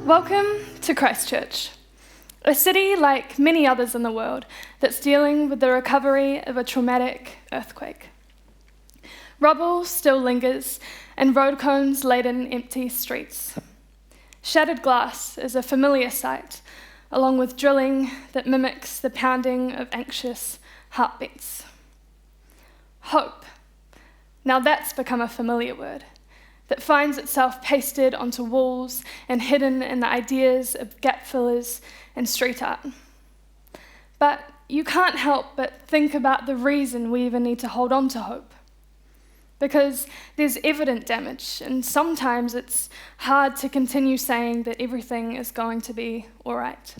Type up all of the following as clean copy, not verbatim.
Welcome to Christchurch, a city like many others in the world that's dealing with the recovery of a traumatic earthquake. Rubble still lingers and road cones laden empty streets. Shattered glass is a familiar sight, along with drilling that mimics the pounding of anxious heartbeats. Hope. Now that's become a familiar word that finds itself pasted onto walls and hidden in the ideas of gap fillers and street art. But you can't help but think about the reason we even need to hold on to hope. Because there's evident damage, and sometimes it's hard to continue saying that everything is going to be all right.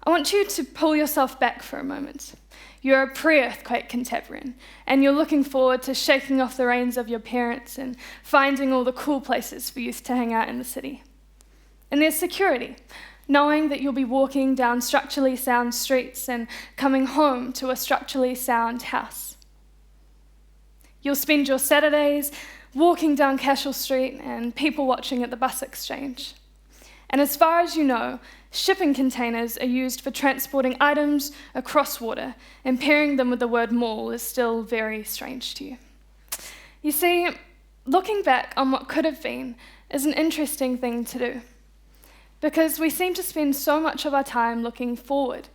I want you to pull yourself back for a moment. You're a pre-earthquake contemporary, and you're looking forward to shaking off the reins of your parents and finding all the cool places for youth to hang out in the city. And there's security, knowing that you'll be walking down structurally sound streets and coming home to a structurally sound house. You'll spend your Saturdays walking down Cashel Street and people watching at the bus exchange. And as far as you know, shipping containers are used for transporting items across water, and pairing them with the word mall is still very strange to you. You see, looking back on what could have been is an interesting thing to do, because we seem to spend so much of our time looking forward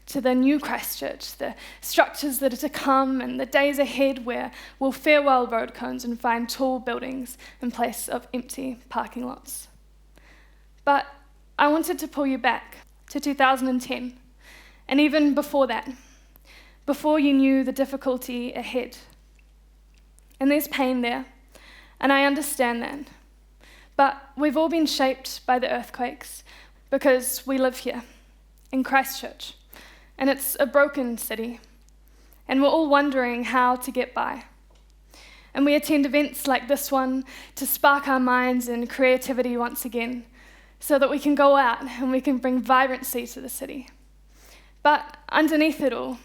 to the new Christchurch, the structures that are to come, and the days ahead where we'll farewell road cones and find tall buildings in place of empty parking lots. But I wanted to pull you back to 2010, and even before that, before you knew the difficulty ahead. And there's pain there, and I understand that. But we've all been shaped by the earthquakes because we live here, in Christchurch, and it's a broken city, and we're all wondering how to get by. And we attend events like this one to spark our minds and creativity once again, so that we can go out and we can bring vibrancy to the city. But underneath it all,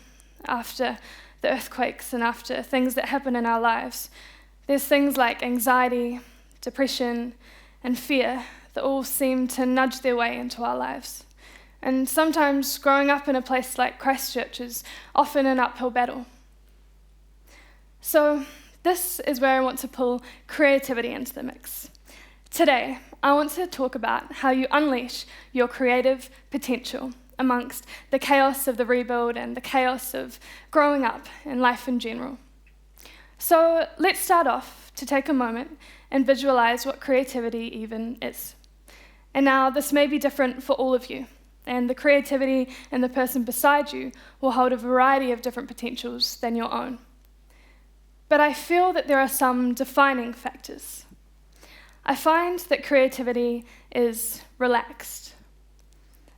after the earthquakes and after things that happen in our lives, there's things like anxiety, depression, and fear that all seem to nudge their way into our lives. And sometimes growing up in a place like Christchurch is often an uphill battle. So this is where I want to pull creativity into the mix. Today, I want to talk about how you unleash your creative potential amongst the chaos of the rebuild and the chaos of growing up and life in general. So let's start off to take a moment and visualize what creativity even is. And now this may be different for all of you, and the creativity in the person beside you will hold a variety of different potentials than your own. But I feel that there are some defining factors. I find that creativity is relaxed,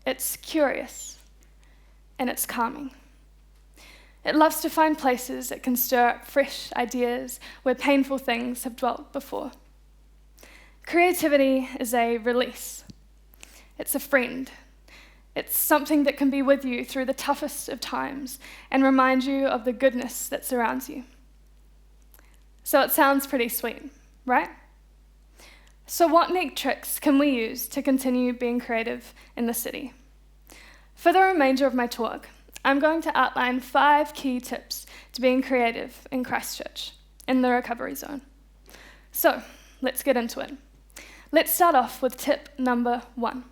it's curious, and it's calming. It loves to find places that can stir up fresh ideas where painful things have dwelt before. Creativity is a release. It's a friend. It's something that can be with you through the toughest of times and remind you of the goodness that surrounds you. So it sounds pretty sweet, right? So what neat tricks can we use to continue being creative in the city? For the remainder of my talk, I'm going to outline 5 key tips to being creative in Christchurch, in the recovery zone. So let's get into it. Let's start off with tip number 1.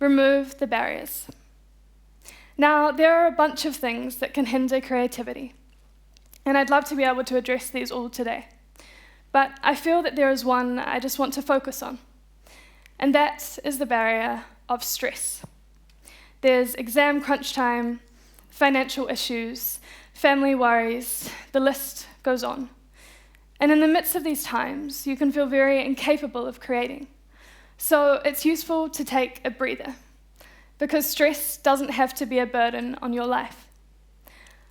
Remove the barriers. Now, there are a bunch of things that can hinder creativity, and I'd love to be able to address these all today. But I feel that there is one I just want to focus on, and that is the barrier of stress. There's exam crunch time, financial issues, family worries, the list goes on. And in the midst of these times, you can feel very incapable of creating. So it's useful to take a breather, because stress doesn't have to be a burden on your life.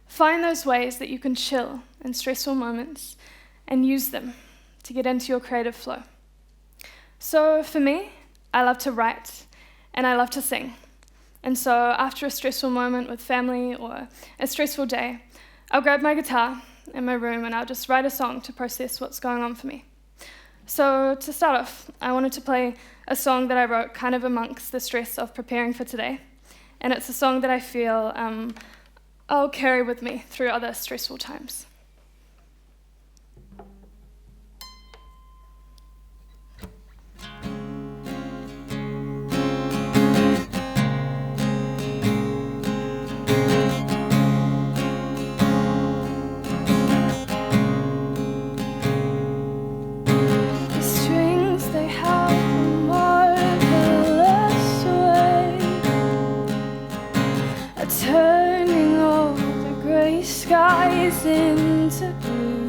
Find those ways that you can chill in stressful moments and use them to get into your creative flow. So for me, I love to write and I love to sing. And so after a stressful moment with family or a stressful day, I'll grab my guitar in my room and I'll just write a song to process what's going on for me. So to start off, I wanted to play a song that I wrote kind of amongst the stress of preparing for today. And it's a song that I feel I'll carry with me through other stressful times. Turning all the grey skies into blue,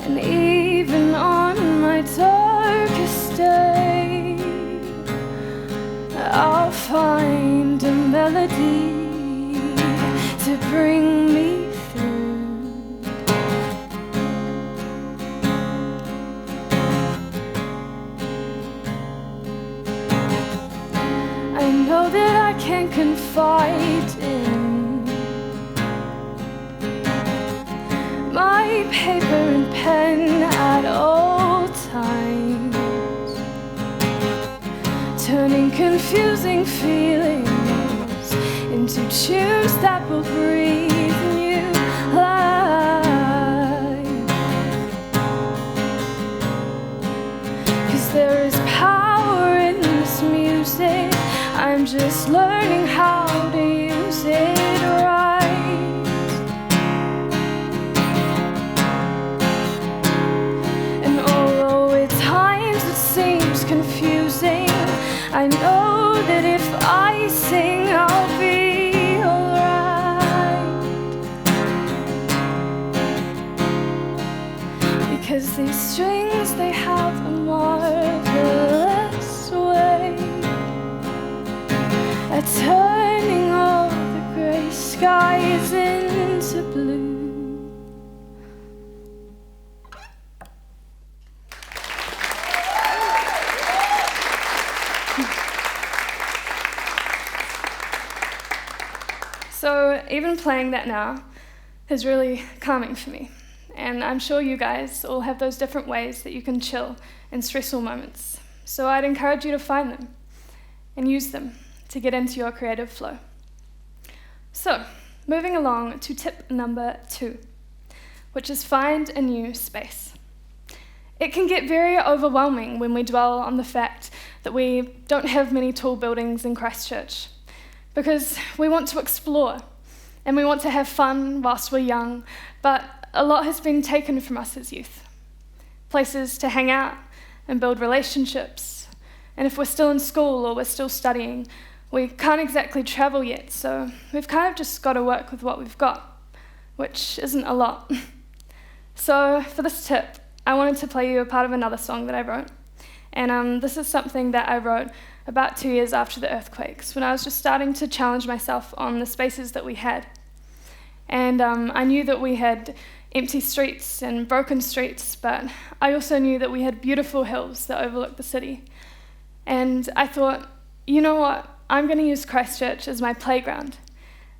and even on my darkest day, I'll find a melody to bring me through. I know that I can confide in my paper and pen at all times, turning confusing feelings into tunes that will breathe new life. 'Cause there is power in this music, I'm just learning how to use it right. And although at times it seems confusing, I know that if I sing, I'll be alright. Because these strings, they have a marvelous way at turning all the grey skies into blue. So even playing that now is really calming for me. And I'm sure you guys all have those different ways that you can chill in stressful moments. So I'd encourage you to find them and use them to get into your creative flow. So, moving along to tip number 2, which is find a new space. It can get very overwhelming when we dwell on the fact that we don't have many tall buildings in Christchurch, because we want to explore and we want to have fun whilst we're young, but a lot has been taken from us as youth. Places to hang out and build relationships, and if we're still in school or we're still studying, we can't exactly travel yet, so we've kind of just got to work with what we've got, which isn't a lot. So for this tip, I wanted to play you a part of another song that I wrote. And this is something that I wrote about 2 years after the earthquakes, when I was just starting to challenge myself on the spaces that we had. And I knew that we had empty streets and broken streets, but I also knew that we had beautiful hills that overlooked the city. And I thought, you know what? I'm going to use Christchurch as my playground,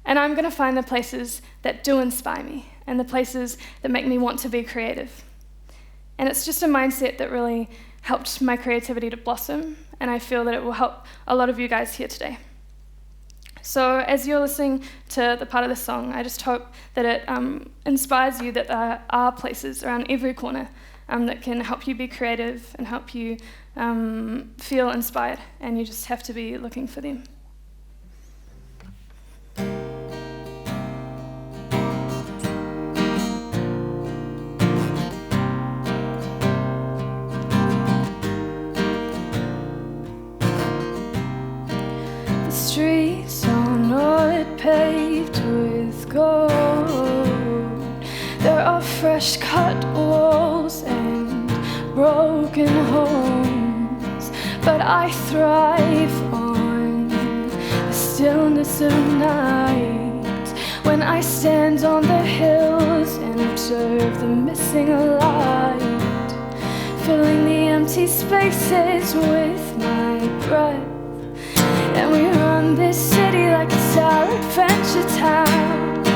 and I'm going to find the places that do inspire me and the places that make me want to be creative. And it's just a mindset that really helped my creativity to blossom, and I feel that it will help a lot of you guys here today. So as you're listening to the part of the song, I just hope that it inspires you that there are places around every corner that can help you be creative and help you feel inspired, and you just have to be looking for them. The streets are not paved with gold. There are fresh cut walls and broken homes, but I thrive on the stillness of night, when I stand on the hills and observe the missing light, filling the empty spaces with my breath. And we run this city like it's our adventure town,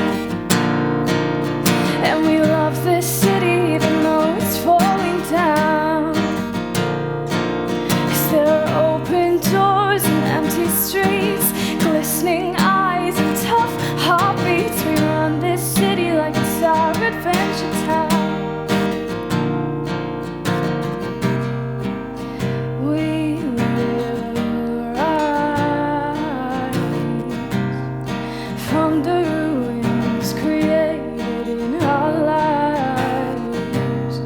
and we love this city even though it's falling heartbeats. We run this city like it's our adventure town. We will rise from the ruins created in our lives,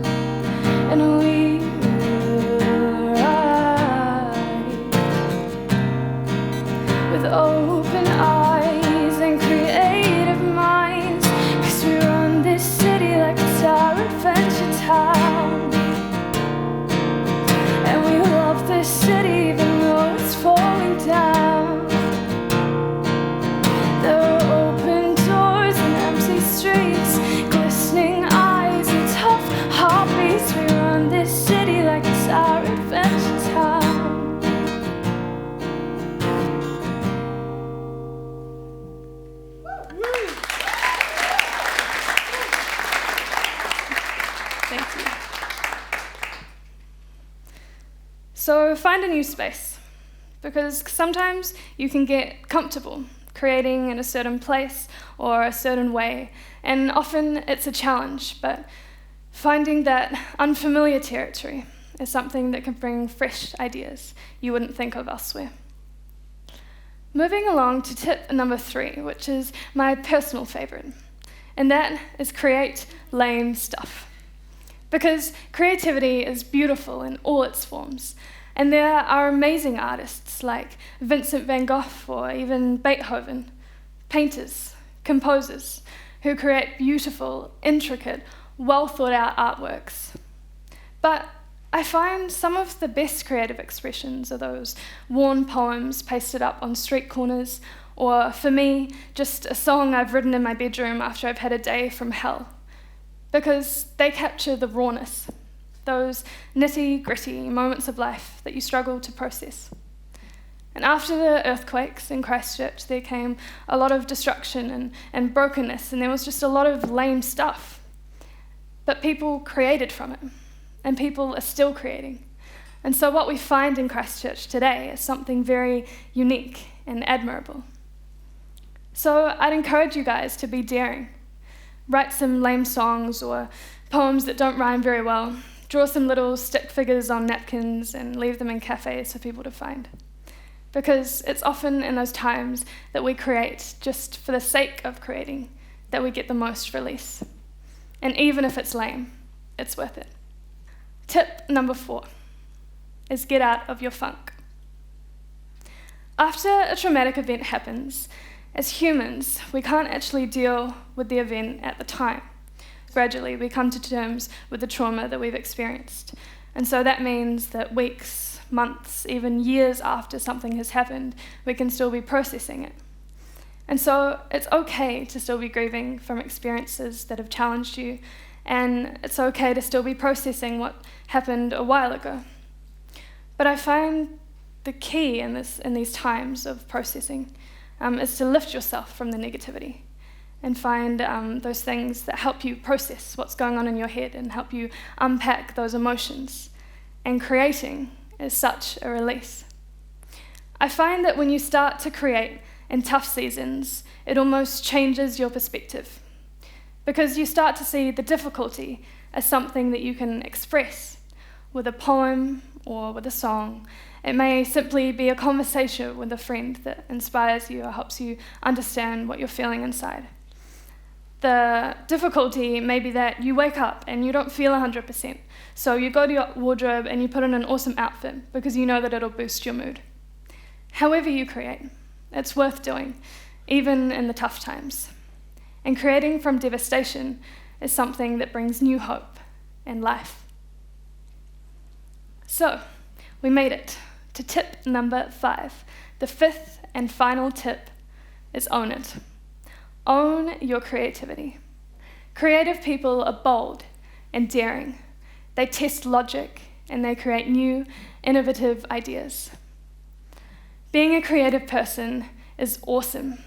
and we will rise with open eyes and creative minds, 'cause we run this city like it's our adventure town. And we love this city even though it's falling down. There are open doors and empty streets, glistening eyes and tough heartbeats. We run this city like it's our adventure town. Thank you. So find a new space, because sometimes you can get comfortable creating in a certain place or a certain way, and often it's a challenge, but finding that unfamiliar territory is something that can bring fresh ideas you wouldn't think of elsewhere. Moving along to tip number 3, which is my personal favorite, and that is create lame stuff. Because creativity is beautiful in all its forms, and there are amazing artists like Vincent van Gogh or even Beethoven, painters, composers, who create beautiful, intricate, well-thought-out artworks. But I find some of the best creative expressions are those worn poems pasted up on street corners, or for me, just a song I've written in my bedroom after I've had a day from hell. Because they capture the rawness, those nitty-gritty moments of life that you struggle to process. And after the earthquakes in Christchurch, there came a lot of destruction and brokenness, and there was just a lot of lame stuff. But people created from it, and people are still creating. And so what we find in Christchurch today is something very unique and admirable. So I'd encourage you guys to be daring. Write some lame songs or poems that don't rhyme very well. Draw some little stick figures on napkins and leave them in cafes for people to find. Because it's often in those times that we create just for the sake of creating that we get the most release. And even if it's lame, it's worth it. Tip number 4 is get out of your funk. After a traumatic event happens, as humans, we can't actually deal with the event at the time. Gradually, we come to terms with the trauma that we've experienced. And so that means that weeks, months, even years after something has happened, we can still be processing it. And so it's okay to still be grieving from experiences that have challenged you, and it's okay to still be processing what happened a while ago. But I find the key in these times of processing is to lift yourself from the negativity and find those things that help you process what's going on in your head and help you unpack those emotions. And creating is such a release. I find that when you start to create in tough seasons, it almost changes your perspective, because you start to see the difficulty as something that you can express with a poem or with a song. It may simply be a conversation with a friend that inspires you or helps you understand what you're feeling inside. The difficulty may be that you wake up and you don't feel 100%, so you go to your wardrobe and you put on an awesome outfit because you know that it'll boost your mood. However you create, it's worth doing, even in the tough times. And creating from devastation is something that brings new hope and life. So, we made it to tip number 5. The 5th and final tip is own it. Own your creativity. Creative people are bold and daring. They test logic and they create new, innovative ideas. Being a creative person is awesome.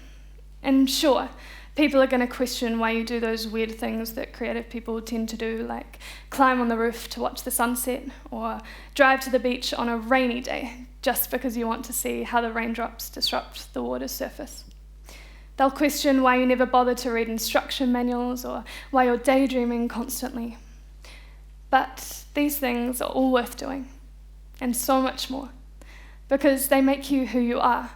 And sure, people are going to question why you do those weird things that creative people tend to do, like climb on the roof to watch the sunset or drive to the beach on a rainy day just because you want to see how the raindrops disrupt the water's surface. They'll question why you never bother to read instruction manuals or why you're daydreaming constantly. But these things are all worth doing, and so much more, because they make you who you are,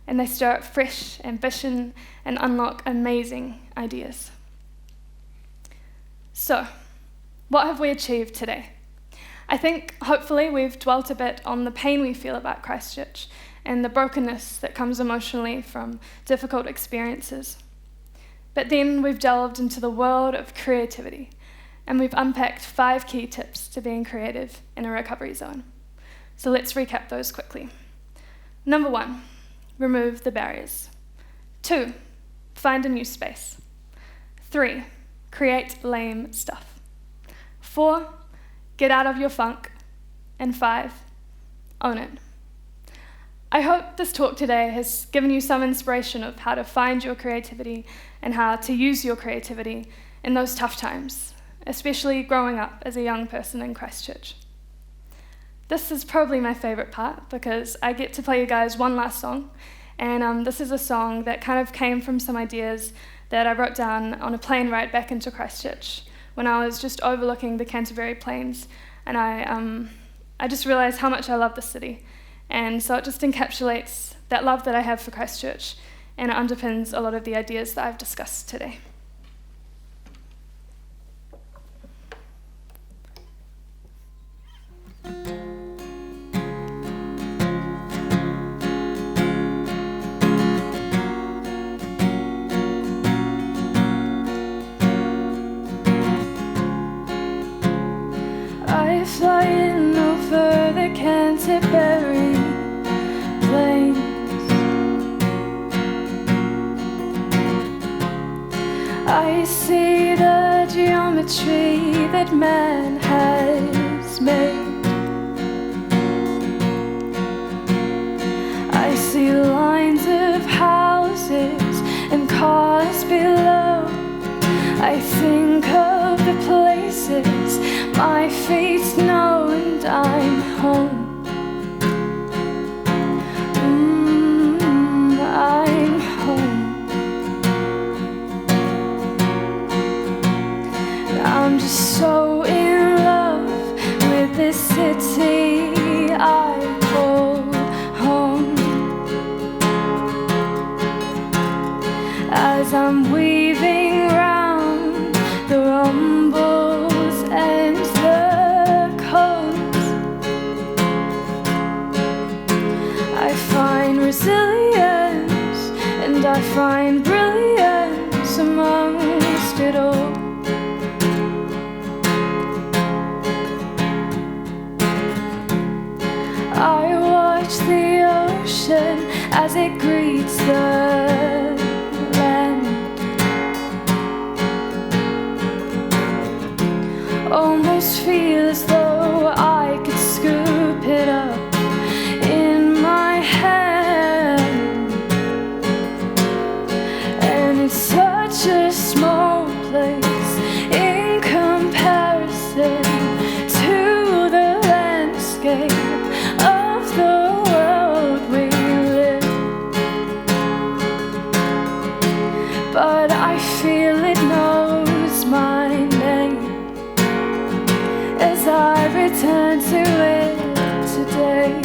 and they stir up fresh ambition and unlock amazing ideas. So, what have we achieved today? I think, hopefully, we've dwelt a bit on the pain we feel about Christchurch and the brokenness that comes emotionally from difficult experiences. But then we've delved into the world of creativity, and we've unpacked 5 key tips to being creative in a recovery zone. So let's recap those quickly. Number 1, remove the barriers. 2, find a new space. 3, create lame stuff. 4, get out of your funk. And 5, own it. I hope this talk today has given you some inspiration of how to find your creativity and how to use your creativity in those tough times, especially growing up as a young person in Christchurch. This is probably my favourite part because I get to play you guys one last song, and this is a song that kind of came from some ideas that I wrote down on a plane ride back into Christchurch when I was just overlooking the Canterbury Plains, and I just realised how much I love the city. And so it just encapsulates that love that I have for Christchurch, and it underpins a lot of the ideas that I've discussed today. I fly in over the Canterbury Plains. I see the geometry that man has made. I see lines of houses and cars below. I think of the places my feet know, and I'm home. I'm home. I'm just so in love with this city I call home. As I'm weaving round the rumbles and the cones, I find resilience and I find brilliance amongst it all. I watch the ocean as it greets the land. Almost feel as though I could scoop it up in my hand. And it's such a small place in comparison to the landscape of the world we live. But I feel it knows my name as I return to it today.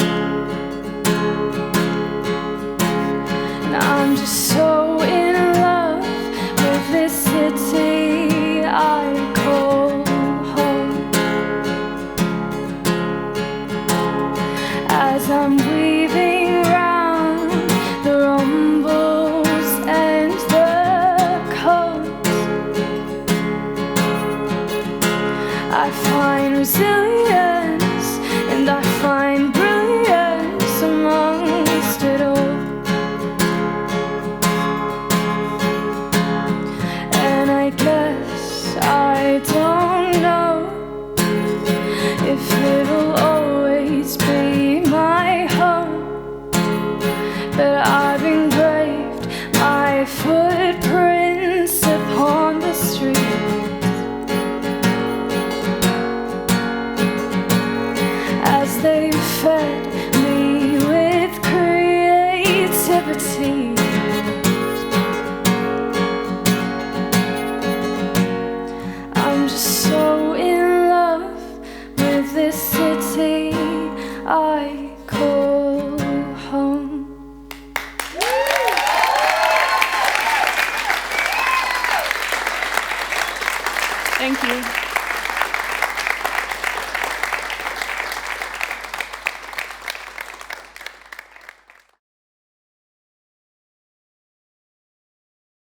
And I'm just so in love with this city I call home. As I'm weaving round the rumbles and the cones, I find resilience and I find brilliance amongst it all. And I guess I don't know if it'll always be my home, but I've engraved my footprints upon the street. As they've fed me with creativity, you.